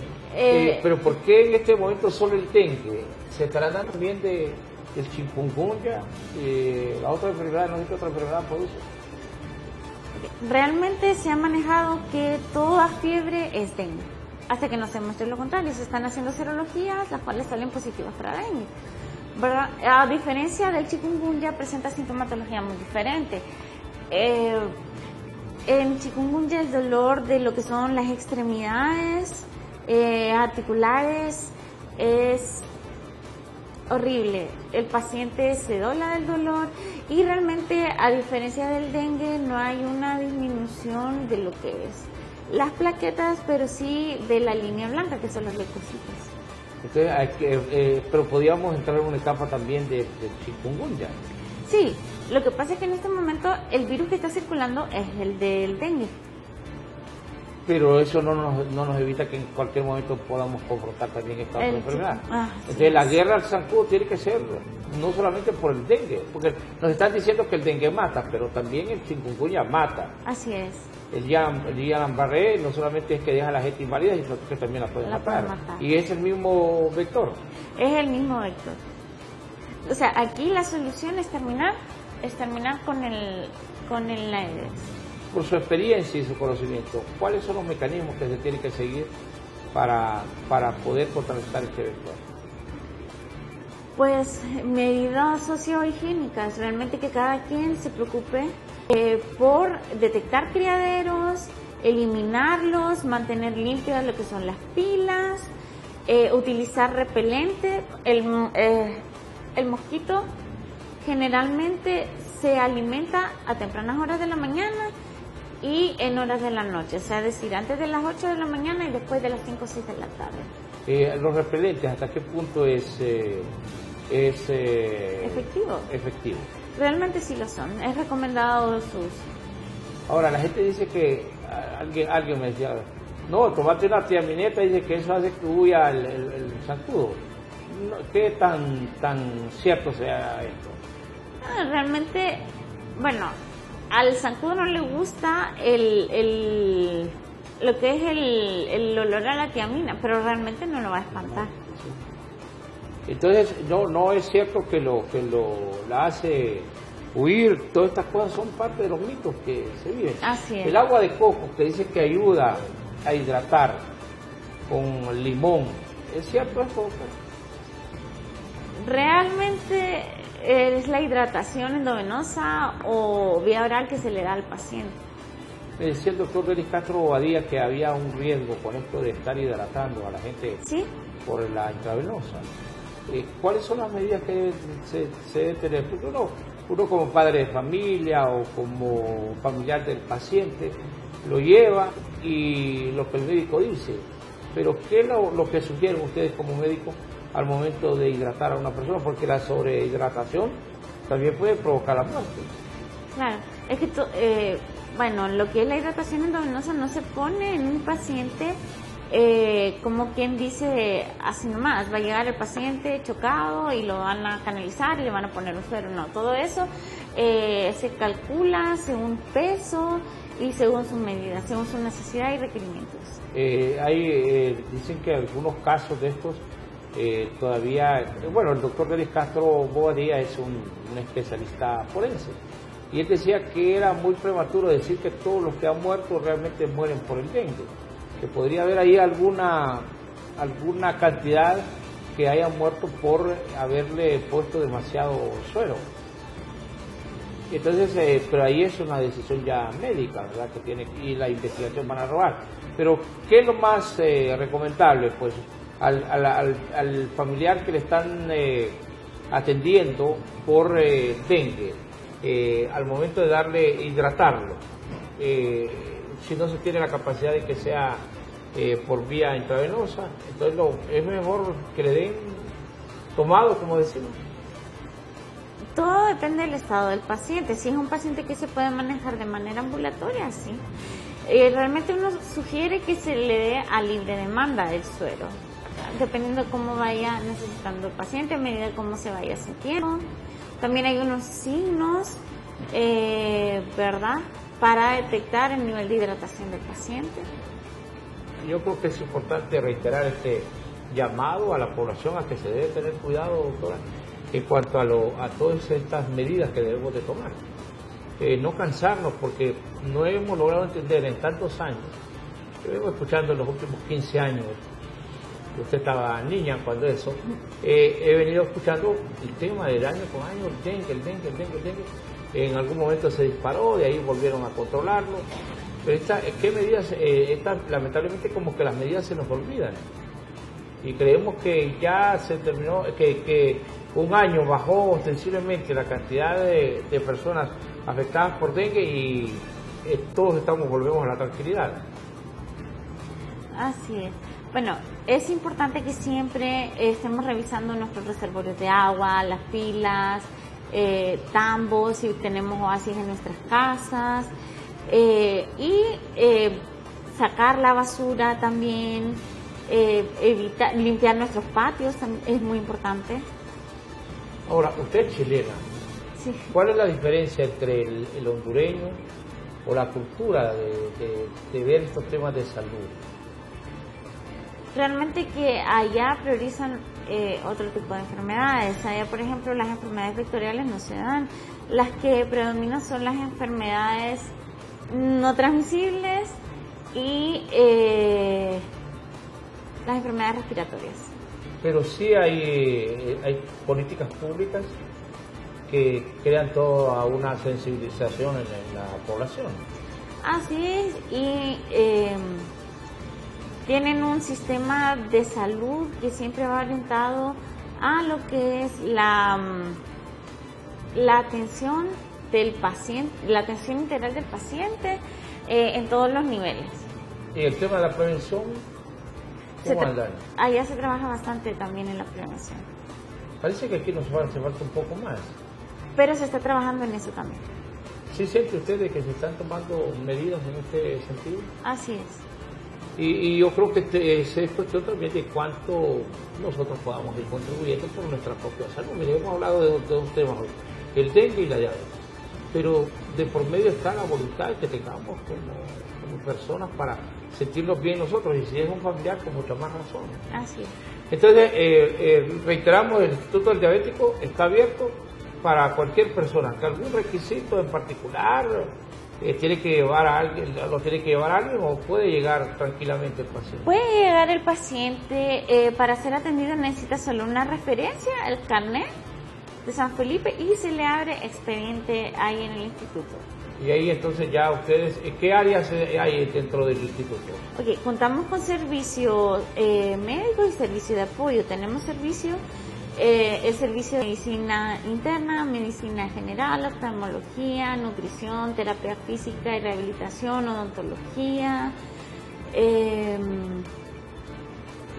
Pero ¿por qué en este momento solo el dengue? ¿Se estará dando también del chikungunya? La otra enfermedad, no sé qué otra enfermedad produce. Realmente se ha manejado que toda fiebre es dengue, hasta que no se muestre lo contrario. Se están haciendo serologías, las cuales salen positivas para dengue, ¿verdad? A diferencia del chikungunya, presenta sintomatología muy diferente. En chikungunya el dolor de lo que son las extremidades articulares es horrible. El paciente se dobla del dolor y realmente, a diferencia del dengue, no hay una disminución de lo que es las plaquetas, pero sí de la línea blanca, que son los leucocitos. Entonces, pero podríamos entrar en una etapa también de chikungunya. Sí, lo que pasa es que en este momento el virus que está circulando es el del dengue. Pero eso no nos evita que en cualquier momento podamos confrontar también esta otra enfermedad. Entonces, la guerra al zancudo tiene que ser no solamente por el dengue, porque nos están diciendo que el dengue mata, pero también el chikungunya mata. Así es. El Guillain-Barré no solamente es que deja a la gente inválida, sino que también la puede matar. Y es el mismo vector. Es el mismo vector. O sea, aquí la solución es terminar con el Aedes. Por su experiencia y su conocimiento, ¿cuáles son los mecanismos que se tienen que seguir para poder contrarrestar este vector? Pues medidas sociohigiénicas, realmente que cada quien se preocupe por detectar criaderos, eliminarlos, mantener limpias lo que son las pilas, utilizar repelente. El mosquito generalmente se alimenta a tempranas horas de la mañana y en horas de la noche, o sea, es decir, antes de las 8 de la mañana y después de las 5 o 6 de la tarde. Los repelentes, ¿hasta qué punto es efectivo? Realmente sí lo son, es recomendado su uso. Ahora, la gente dice que, alguien me decía, no, tomate una tiamineta, dice que eso hace que huya el zancudo. ¿Qué tan cierto sea esto? Realmente, bueno, al zancudo no le gusta lo que es el olor a la tiamina, pero realmente no lo va a espantar. Entonces, no es cierto que la hace huir. Todas estas cosas son parte de los mitos que se viven. Así es. El agua de coco, que dice que ayuda a hidratar con limón, ¿es cierto esto? Realmente es la hidratación endovenosa o vía oral que se le da al paciente. Me decía el doctor Denis Castro Bobadilla que había un riesgo con esto de estar hidratando a la gente. ¿Sí? Por la intravenosa. ¿Cuáles son las medidas que se debe tener? Porque uno como padre de familia o como familiar del paciente lo lleva y lo que el médico dice. Pero ¿qué es lo que sugieren ustedes como médicos al momento de hidratar a una persona? Porque la sobrehidratación también puede provocar la muerte. Claro, es que bueno, lo que es la hidratación endovenosa no se pone en un paciente como quien dice así nomás, va a llegar el paciente chocado y lo van a canalizar y le van a poner un suero. No, todo eso se calcula según peso y según su medida, según su necesidad y requerimientos. Dicen que algunos casos de estos todavía, bueno, el doctor Denis Castro Bobadilla es un especialista forense y él decía que era muy prematuro decir que todos los que han muerto realmente mueren por el dengue, que podría haber ahí alguna cantidad que hayan muerto por haberle puesto demasiado suero. Entonces, pero ahí es una decisión ya médica, ¿verdad? Que tiene, y la investigación van a robar. Pero, ¿qué es lo más recomendable? Pues al familiar que le están atendiendo por dengue, al momento de darle, hidratarlo. Si no se tiene la capacidad de que sea por vía intravenosa, entonces es mejor que le den tomado, como decimos. Todo depende del estado del paciente. Si es un paciente que se puede manejar de manera ambulatoria, sí. Realmente uno sugiere que se le dé a libre demanda el suero, dependiendo de cómo vaya necesitando el paciente, a medida de cómo se vaya sintiendo. También hay unos signos, ¿verdad?, para detectar el nivel de hidratación del paciente. Yo creo que es importante reiterar este llamado a la población a que se debe tener cuidado, doctora, en cuanto a todas estas medidas que debemos de tomar. No cansarnos, porque no hemos logrado entender en tantos años. Yo vengo escuchando en los últimos 15 años, usted estaba niña cuando eso, he venido escuchando el tema del año con año, el dengue. En algún momento se disparó, de ahí volvieron a controlarlo. Pero ¿qué medidas? Lamentablemente como que las medidas se nos olvidan. Y creemos que ya se terminó, que un año bajó ostensiblemente la cantidad de personas afectadas por dengue y todos volvemos a la tranquilidad. Así es. Bueno, es importante que siempre estemos revisando nuestros reservorios de agua, las pilas, tambos, si tenemos oasis en nuestras casas, y sacar la basura también, limpiar nuestros patios es muy importante. Ahora, usted es chilena. Sí. ¿Cuál es la diferencia entre el hondureño o la cultura de ver estos temas de salud? Realmente que allá priorizan otro tipo de enfermedades. Allá, por ejemplo, las enfermedades vectoriales no se dan. Las que predominan son las enfermedades no transmisibles y las enfermedades respiratorias. Pero sí hay políticas públicas que crean toda una sensibilización en la población. Así es, y tienen un sistema de salud que siempre va orientado a lo que es la atención del paciente, la atención integral del paciente en todos los niveles. ¿Y el tema de la prevención? ¿Cómo andan? Allá se trabaja bastante también en la prevención. Parece que aquí nos hace falta un poco más. Pero se está trabajando en eso también. ¿Sí siente usted de que se están tomando medidas en este sentido? Así es. Y yo creo que es cuestión también de cuánto nosotros podamos ir contribuyendo por nuestra propia salud. Mire, hemos hablado de dos temas hoy, el dengue y la diabetes, pero de por medio está la voluntad que tengamos como personas para sentirnos bien nosotros, y si es un familiar con mucha más razón. Así es. Entonces, reiteramos, el Instituto del Diabético está abierto para cualquier persona, que algún requisito en particular tiene que llevar a alguien, lo tiene que llevar a alguien, o puede llegar tranquilamente el paciente. Puede llegar el paciente, para ser atendido necesita solo una referencia, el carnet de San Felipe, y se le abre expediente ahí en el instituto. Y ahí entonces ya ustedes, ¿qué áreas hay dentro del instituto? Ok, contamos con servicio médico y servicio de apoyo. Tenemos servicio, el servicio de medicina interna, medicina general, oftalmología, nutrición, terapia física y rehabilitación, odontología.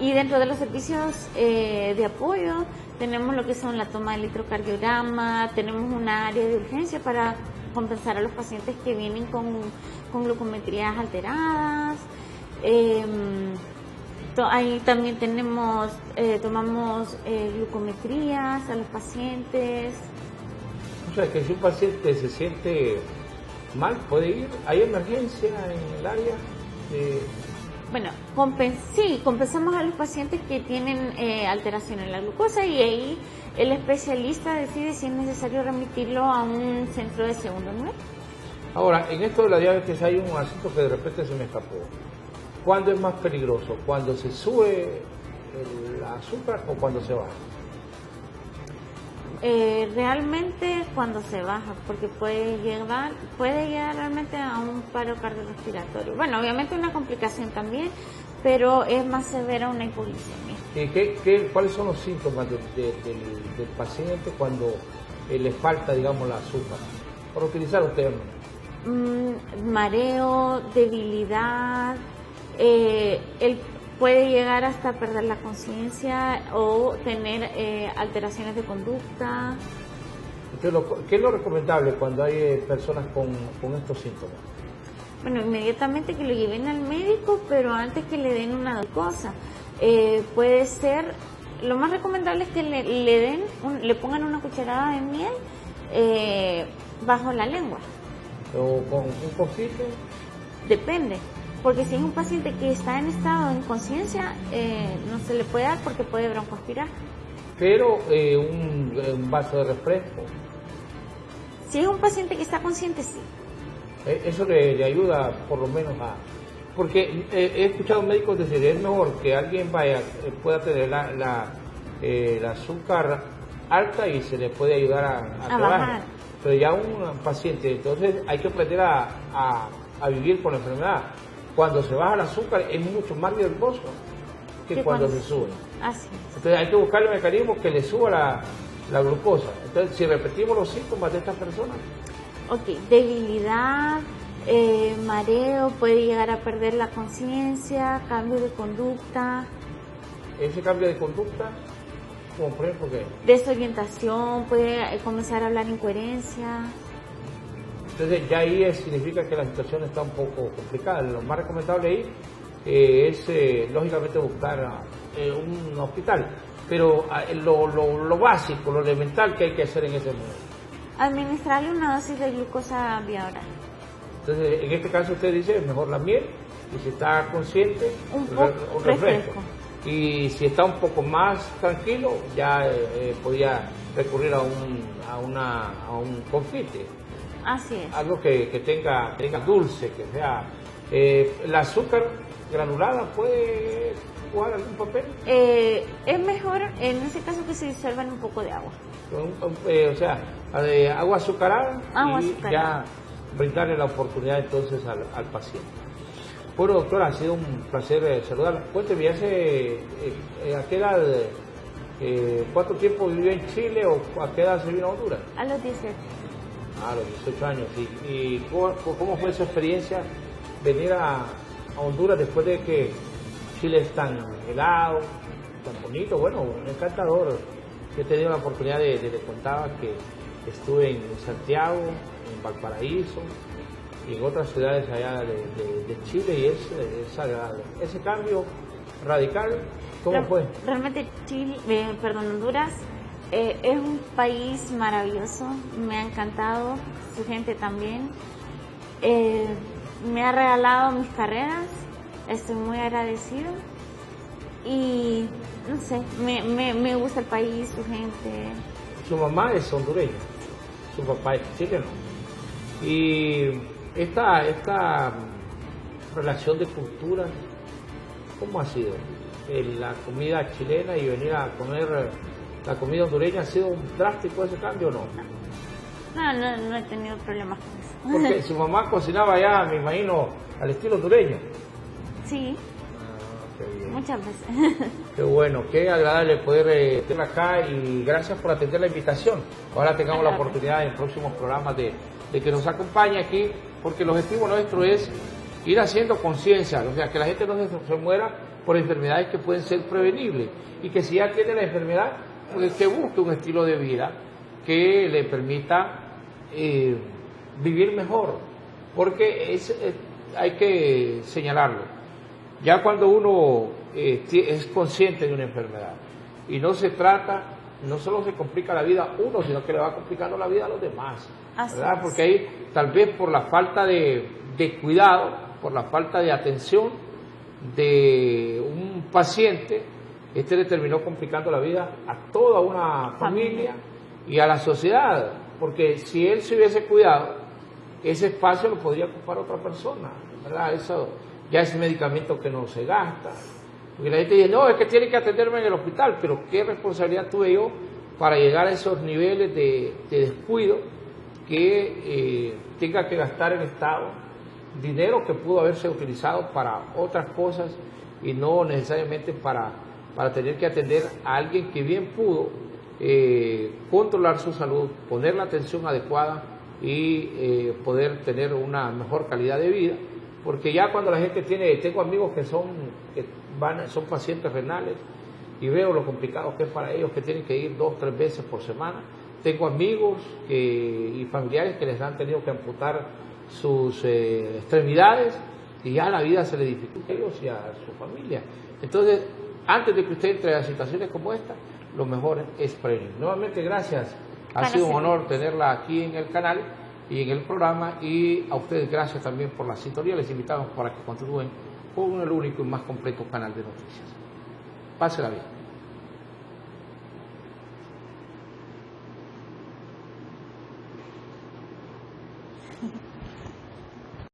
Y dentro de los servicios de apoyo tenemos lo que son la toma del electrocardiograma, tenemos una área de urgencia para compensar a los pacientes que vienen con glucometrías alteradas. Ahí también tomamos glucometrías a los pacientes. O sea, que si un paciente se siente mal, puede ir. ¿Hay emergencia en el área? Bueno, sí, compensamos a los pacientes que tienen alteración en la glucosa, y ahí el especialista decide si es necesario remitirlo a un centro de segundo nivel. Ahora, en esto de la diabetes hay un asunto que de repente se me escapó. ¿Cuándo es más peligroso? ¿Cuando se sube el azúcar o cuando se baja? Realmente cuando se baja, porque puede llegar realmente a un paro cardiorrespiratorio. Bueno, obviamente una complicación también, pero es más severa una hipoglicemia. ¿Cuáles son los síntomas del paciente cuando le falta, digamos, el azúcar? por utilizar un término? Mareo, debilidad, él puede llegar hasta perder la conciencia o tener alteraciones de conducta. ¿Qué es lo recomendable cuando hay personas con estos síntomas? Bueno, inmediatamente que lo lleven al médico, pero antes que le den una cosa. Puede ser, lo más recomendable es que le pongan una cucharada de miel bajo la lengua. ¿O con un confite? Depende, porque si es un paciente que está en estado de inconsciencia, no se le puede dar porque puede broncoaspirar. Pero un vaso de refresco. Si es un paciente que está consciente, sí. Eso le ayuda por lo menos a... Porque he escuchado médicos decir, es mejor que alguien pueda tener la azúcar alta y se le puede ayudar a bajar. Pero ya un paciente, entonces hay que aprender a vivir con la enfermedad. Cuando se baja el azúcar es mucho más riesgoso que cuando se sube. Así es. Entonces hay que buscar el mecanismo que le suba la glucosa. Entonces, si repetimos los síntomas de estas personas. Ok, debilidad, mareo, puede llegar a perder la conciencia, cambio de conducta. Ese cambio de conducta, como por ejemplo, ¿qué? Desorientación, puede comenzar a hablar incoherencia. Entonces ya ahí significa que la situación está un poco complicada. Lo más recomendable ahí es lógicamente buscar un hospital. Pero lo básico, lo elemental que hay que hacer en ese momento. Administrarle una dosis de glucosa vía oral. Entonces, en este caso usted dice, es mejor la miel, y si está consciente, un refresco. Y si está un poco más tranquilo, ya podría recurrir a un confite. Así es. Algo que tenga dulce, que sea... ¿el azúcar granulada puede jugar algún papel? Es mejor en ese caso que se disuelva en un poco de agua. O sea, agua azucarada ya brindarle la oportunidad entonces al paciente. Bueno, doctora, ha sido un placer saludarla. Cuénteme, ¿a qué edad, cuánto tiempo vivió en Chile o a qué edad se vino a Honduras? A los 18. A los 18 años. ¿Y cómo fue esa experiencia venir a Honduras después de que Chile es tan helado, tan bonito? Bueno, encantador. Yo he tenido la oportunidad le contaba que estuve en Santiago, en Valparaíso y en otras ciudades allá de Chile y es agradable. Ese cambio radical, ¿cómo fue? Realmente Honduras es un país maravilloso, me ha encantado, su gente también. Me ha regalado mis carreras, estoy muy agradecido y no sé, me gusta el país, su gente. Su mamá es hondureña, su papá es chileno. Y esta relación de culturas, ¿cómo ha sido? La comida chilena y venir a comer la comida hondureña, ¿ha sido un drástico ese cambio o no? No he tenido problemas con eso. Porque su mamá cocinaba ya, me imagino, al estilo hondureño. Sí. Qué muchas veces. Qué bueno, qué agradable poder tenerla acá y gracias por atender la invitación. Ojalá tengamos la oportunidad en próximos programas de que nos acompañe aquí, porque el objetivo nuestro es ir haciendo conciencia, o sea, que la gente no se muera por enfermedades que pueden ser prevenibles y que si ya tiene la enfermedad, pues que busque un estilo de vida que le permita vivir mejor, porque hay que señalarlo. Ya cuando uno es consciente de una enfermedad y no se trata, no solo se complica la vida uno, sino que le va complicando la vida a los demás, ¿verdad? Porque ahí tal vez por la falta de cuidado, por la falta de atención de un paciente, le terminó complicando la vida a toda una familia y a la sociedad, porque si él se hubiese cuidado, ese espacio lo podría ocupar otra persona, ¿verdad? Eso ya es medicamento que no se gasta. Porque la gente dice, no, es que tiene que atenderme en el hospital, pero ¿qué responsabilidad tuve yo para llegar a esos niveles de descuido que tenga que gastar el Estado dinero que pudo haberse utilizado para otras cosas y no necesariamente para tener que atender a alguien que bien pudo controlar su salud, poner la atención adecuada y poder tener una mejor calidad de vida, porque ya cuando la gente tengo amigos que son pacientes renales y veo lo complicado que es para ellos, que tienen que ir 2 o 3 veces por semana. Tengo amigos y familiares que les han tenido que amputar sus extremidades y ya la vida se les dificulta a ellos y a su familia. Entonces, antes de que usted entre a situaciones como esta, lo mejor es prevenir. Nuevamente, gracias. Ha sido un honor tenerla aquí en el canal y en el programa, y a ustedes gracias también por la sintonía. Les invitamos para que continúen con el único y más completo canal de noticias. Pásela bien.